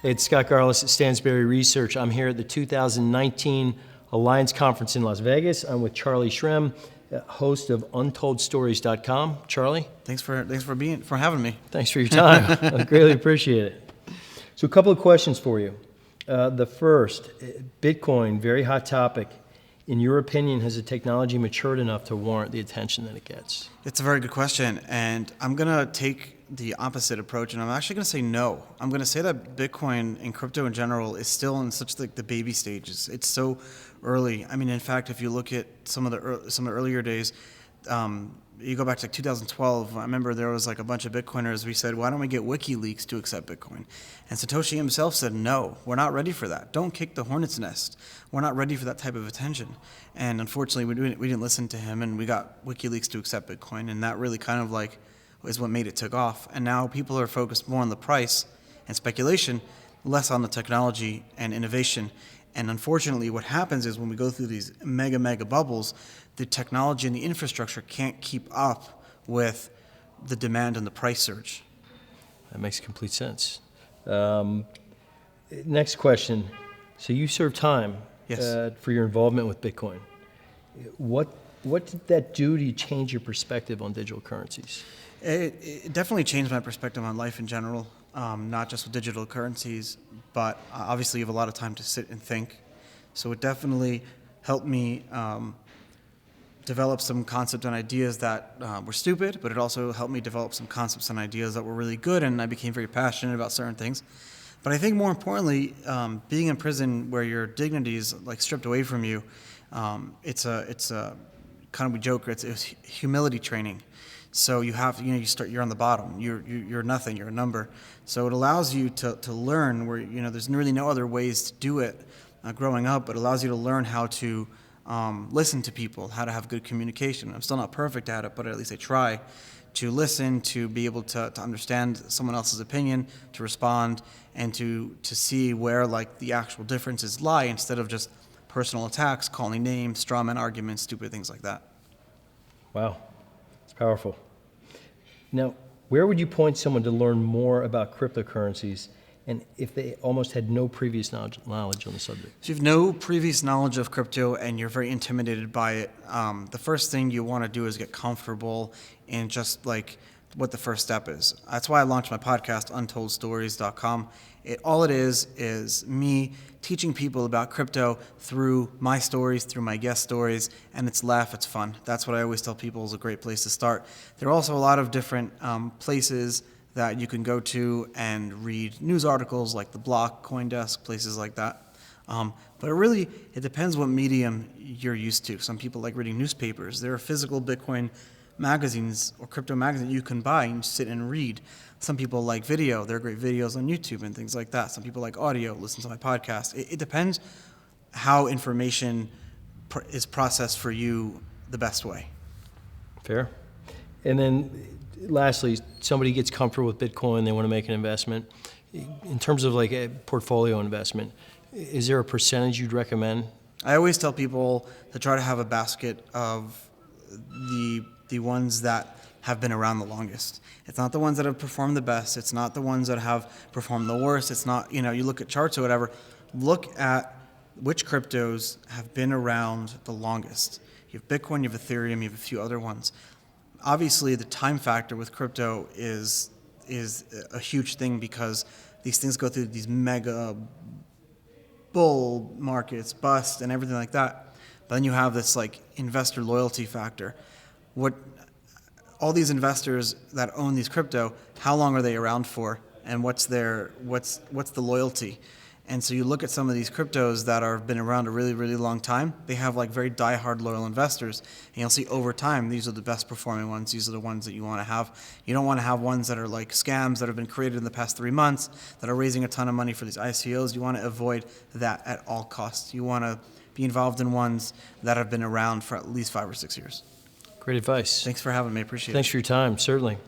It's Scott Garlis at Stansberry Research. I'm here at the 2019 Alliance Conference in Las Vegas. I'm with Charlie Shrem, host of UntoldStories.com. Charlie? Thanks for having me. Thanks for your time. I greatly appreciate it. So a couple of questions for you. The first, Bitcoin, very hot topic. In your opinion, has the technology matured enough to warrant the attention that it gets? It's a very good question, and I'm going to take the opposite approach, and I'm actually going to say no. I'm going to say that Bitcoin and crypto in general is still in such the baby stages. It's so early. I mean, in fact, if you look at some of the earlier days, you go back to 2012, I remember there was like a bunch of Bitcoiners, we said, why don't we get WikiLeaks to accept Bitcoin? And Satoshi himself said, no, we're not ready for that. Don't kick the hornet's nest. We're not ready for that type of attention. And unfortunately, we didn't listen to him, and we got WikiLeaks to accept Bitcoin, and that really kind of like is what made it take off. And now people are focused more on the price and speculation, less on the technology and innovation. And unfortunately, what happens is when we go through these mega bubbles, the technology and the infrastructure can't keep up with the demand and the price surge. That makes complete sense. Next question. So you served time for your involvement with Bitcoin. What did that do to change your perspective on digital currencies? It definitely changed my perspective on life in general, not just with digital currencies, but obviously you have a lot of time to sit and think. So it definitely helped me develop some concepts and ideas that were stupid, but it also helped me develop some concepts and ideas that were really good, and I became very passionate about certain things. But I think more importantly, being in prison where your dignity is like stripped away from you, it's a kind of, we joke, it's humility training. So you're on the bottom. You're nothing. You're a number. So it allows you to learn where there's really no other ways to do it growing up. But it allows you to learn how to listen to people, how to have good communication. I'm still not perfect at it, but at least I try to listen, to be able to understand someone else's opinion, to respond, and to see where like the actual differences lie instead of just personal attacks, calling names, straw man arguments, stupid things like that. Wow, it's powerful. Now, where would you point someone to learn more about cryptocurrencies, and if they almost had no previous knowledge on the subject? So if you have no previous knowledge of crypto and you're very intimidated by it, the first thing you want to do is get comfortable in just like what the first step is. That's why I launched my podcast, UntoldStories.com. All it is me teaching people about crypto through my stories, through my guest stories, and it's fun. That's what I always tell people is a great place to start. There are also a lot of different places that you can go to and read news articles like The Block, CoinDesk, places like that. But it depends what medium you're used to. Some people like reading newspapers. There are physical Bitcoin magazines or crypto magazines you can buy and sit and read. Some people like video. There are great videos on YouTube and things like that. Some people like audio, listen to my podcast. It depends how information is processed for you the best way. Fair. And then lastly, somebody gets comfortable with Bitcoin, they want to make an investment. In terms of like a portfolio investment, is there a percentage you'd recommend? I always tell people to try to have a basket of the ones that have been around the longest. It's not the ones that have performed the best. It's not the ones that have performed the worst. It's not, you look at charts or whatever. Look at which cryptos have been around the longest. You have Bitcoin, you have Ethereum, you have a few other ones. Obviously, the time factor with crypto is a huge thing because these things go through these mega bull markets, bust, and everything like that. But then you have this like investor loyalty factor. All these investors that own these crypto, how long are they around for, and what's the loyalty? And so you look at some of these cryptos that have been around a really, really long time. They have like very diehard loyal investors, and you'll see over time these are the best performing ones. These are the ones that you want to have. You don't want to have ones that are like scams that have been created in the past 3 months that are raising a ton of money for these ICOs. You want to avoid that at all costs. You want to be involved in ones that have been around for at least 5 or 6 years. Great advice. Thanks for having me. Appreciate it. Thanks for your time, certainly.